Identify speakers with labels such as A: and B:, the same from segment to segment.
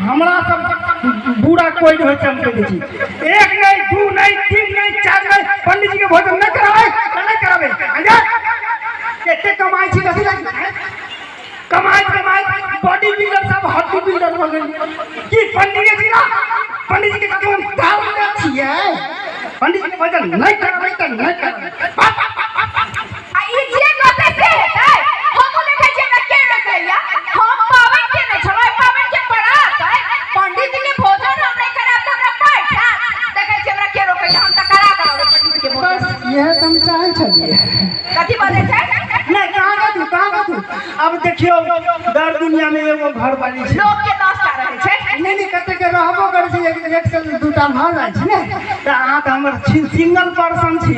A: हमरा सब बूढ़ा कोई नहीं होता हम कह दी एक नहीं दू नहीं तीन नहीं चार नहीं पंडित जी के भोजन न करावे कितने कमाई छी कथी लगी कमाई बॉडी बिल्डर सब हड्डी बिल्डर हो गई की पंडित जी ना पंडित जी के कौन दाल में छिए पंडित जी के भोजन नहीं करावे त नहीं करावे
B: आई जे कहते से है हम देखे जे ना के रखैया हम पावन के नहीं छलो पावन के परात है पंडित जी के भोजन हम नहीं कराब त हमरा पैसा देखे जे हमरा के रोकैया हम त करा देबे पंडित के भोजन
A: बस यह तुम चाहे चलिए
B: कथी बात है
A: नहीं कहां तू अब देखियो दर दुनिया में एगो घर वाली छै
B: लोग के 10 टा रहे छै
A: नहीं कते के रहबो करे छै एक से दूटा भर जाय छै ने त अहाँ त हमर सिंगल पर्सन छी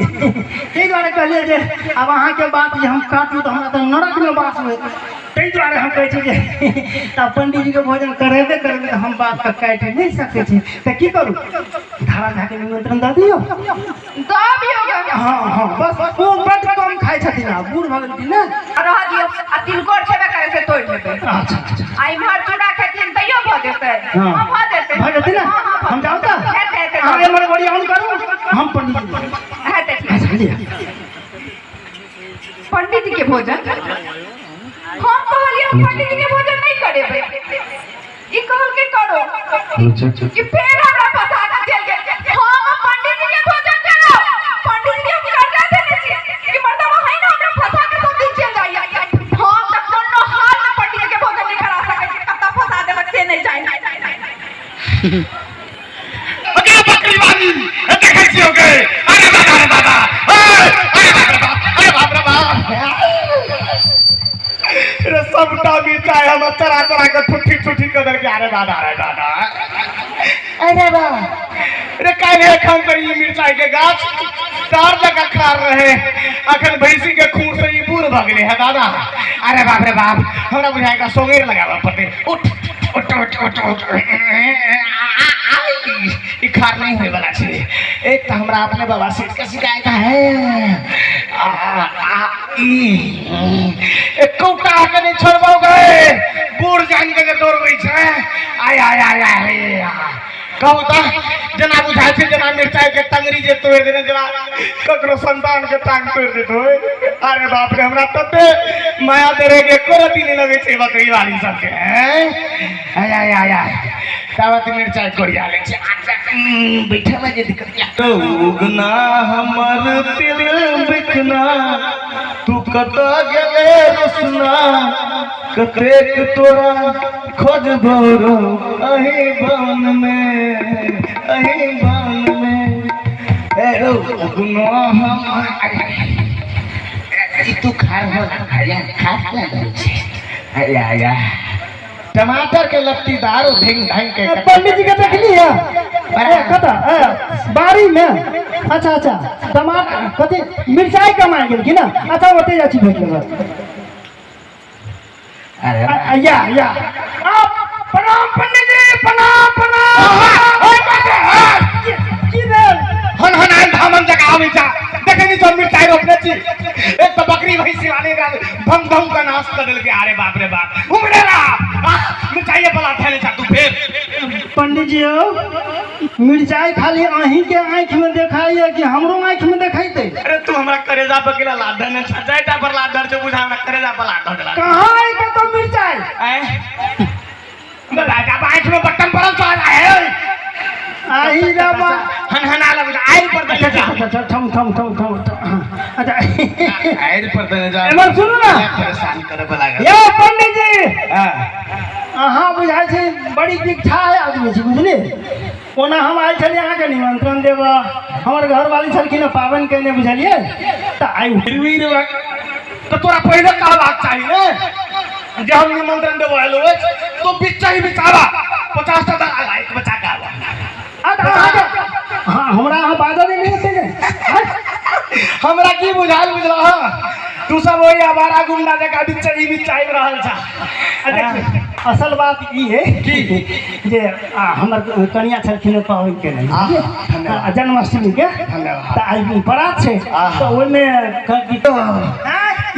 A: तै दुआरे कहलिए जे अब अहाँ के बात जे हम काटू त हमरा त नरक में वास होत तै दुआरे हम कहै छी जे त पंडित जी के भोजन करेबे करबे त हम बात का काट नहीं सकै छी त की करू धारा झाके निमंत्रण द दियो हां बस वो बड कम खाइ छथिन आ बूढ़ भगल की ना
B: रह दियो आ तिलकोर छेबे करे से तोड़ लेबे
A: अच्छा
B: आई भर चूड़ा खेतिन तइयो भ जेतै हां भ जेतै
A: ना हम जाऊ त हां हमर बड़ी ऑन करू हम पंडित जी
B: है त ठीक पंडित जी के भोजन हम कहलिए हम पंडित जी के भोजन नहीं करेबे ई कहल के करो कि फेर हमरा पता न चल गेल हम पंडित जी के भोजन करो पंडित जी हम कर देने छी कि मर्दवा है ना हमरा फसा के सब दिन चल जाइए हम त कोनो हाल में पंडित जी के भोजन नहीं करा सकै छी कब तक फसा देबे से नहीं जाए
C: ओके बकरी वाली एते कैसे हो गए अरे दादा अरे बाप रे बाप रे सबटा भी चाहे हम चरा के ठुठी कदर के अरे दादा अरे बा रे काहे हम तो ई मिर्चाई के गाछ तार जगह खार रहे अखन भैंसी के खून से ई बूढ़ भगले है दादा अरे बाप हमरा बुझाएगा सोगेर लगावा पड़े उठ ई खार नहीं होए वाला छै एक तो हमरा अपने बाबा से का शिकायत है एक कौटा के नहीं छोड़बो गए बूढ़ जान के दौड़बै छै आय कहू त जना बुझाय छै जना मिर्चाई के टंगरी जे तोड़ देने जना ककरो संतान के टांग तोड़ देत होय अरे बाप रे हमरा तते माया देरे के करती नहीं लगे छै बकरी वाली सब के आय कावत मिर्चाई कोड़िया ले छै बैठे में जे दिक्कत या उगना हमर तिल बिकना तू कत गेले रसना कतेक तोरा खोज भरो अही बन में ए उगना हम तू खार हो आया खार ले आया टमाटर के लत्तीदार ढिंग ढंग के
A: पंडित जी के देख लिया अरे कता बारी में अच्छा टमाटर कथी मिर्चाई कमाई गेल की ना अच्छा ओते जाची भेट लेबा अरे या प्रणाम पंडित जी प्रणाम ओए बाटे की भेल
C: हन आइ धामन जगह आबै जा देखनी तो मिर्चाई रोपने छी एक तो बकरी भैंसी वाले का भम का नाश कर देल के अरे बाप रे बाप उमड़े रा मिर्चाई पला थैले जा तू फेर
A: पंडित जी मिर्चाई खाली अहीं के आंख में देखाई है कि हमरो आंख में देखाइते
C: अरे तू हमरा करेजा पकड़ा लादन ने छजाइटा पर लादर जो बुझा हमरा करेजा पर लादर देला
A: कहां है के तो मिर्चाई
C: राजा आंख में बटन पड़ल तो है
A: आही रा
C: हनहना लग आइल पर दे जा
A: थम अच्छा
C: आइल पर दे जा
A: एमर सुनो ना
C: परेशान करे वाला
A: ये पंडित जी अहाँ बुझाई छै बड़ी दीक्षा है आदमी छी बुझले ओना हम आइ छलिए अहाँ के निमंत्रण देब हमर घर वाली छलखिन पावन केने बुझलिए त आइ
C: वीर तो तोरा पहले कहबाक चाहिए ने जे हम निमंत्रण देबो हेलो तो बिच्चा ही बिचावा 50 टा लाइक बचा के
A: हाँ हमरा अहाँ बाजा नहीं होते
C: हमरा की बुझाल बुझला तू सब वही आवारा गुंडा जगह बिच्चा ही बिचाई रहल छ
A: असल बात ई है कि जे हमर कन्या छलखिन पावन के नहीं जन्माष्टमी के त आई बरात छै तो ओइ में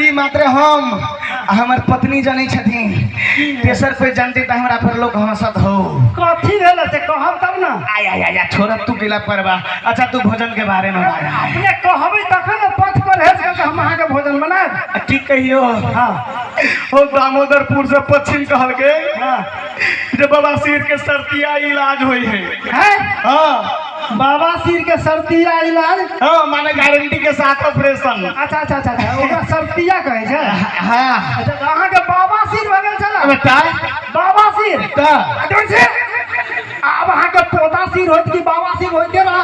A: ई मात्र हम
C: हमार पत्नी जानी छथिन तेसर कोई जानती तो हमरा पर लोग हंसत हो।
A: कथी भेल से कहब तब ना।
C: आय आय आय छोड़ तू गिला परवा। अच्छा तू भोजन के बारे में बता।
A: अपने कहबै तखन न पथ पर हेस के हम अहाँ के भोजन बनाएब।
C: ठीक कहियो।
A: हां
C: ओ दामोदरपुर से पश्चिम कहल के
A: हां
C: जे बाबा सिर के सर्तिया इलाज होई है।
A: हैं
C: हां
A: बाबा सिर के सर्तिया इलाज।
C: हां माने गारंटी के साथ ऑपरेशन।
A: अच्छा अच्छा अच्छा ओकरा सर्तिया कहै छै।
C: हां
A: अच्छा त अहाँ के बाबा सिर भऽ गेल छला।
C: बता
A: बाबा सिर
C: त
A: अदर से अब अहाँ के पोता सिर होइत कि बाबा सिर होइते रहा।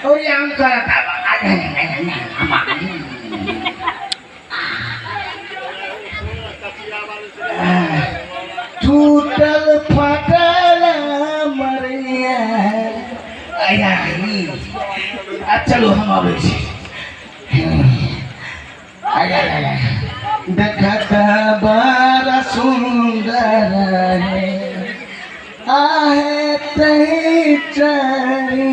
C: ओ याम करता टूटल फटल मरिया। आया चलो हम आबै छी। आया आया देखत बड़ा सुंदर है आहे तही चरी।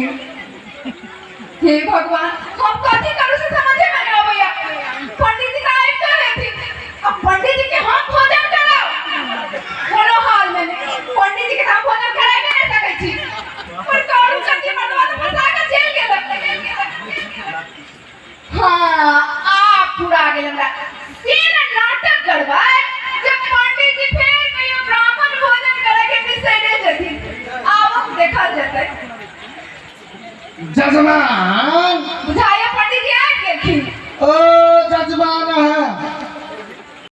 B: हे भगवान हम कथी करू से समझे में नहीं आबैया। पंडित जी आइ करे थी अब पंडित जी के हम भोजन कराओ कोनो हाल में नहीं। पंडित जी के हम भोजन कराए नहीं सकै छी पर करू कथी बनवा फंसा के जेल गेल। हां आप पूरा गेल हमरा सीन नाटक करबाय जब पंडित जी फेर कहियो ब्राह्मण भोजन करे के निषेधे जथि आब देखा जतै।
C: जजमान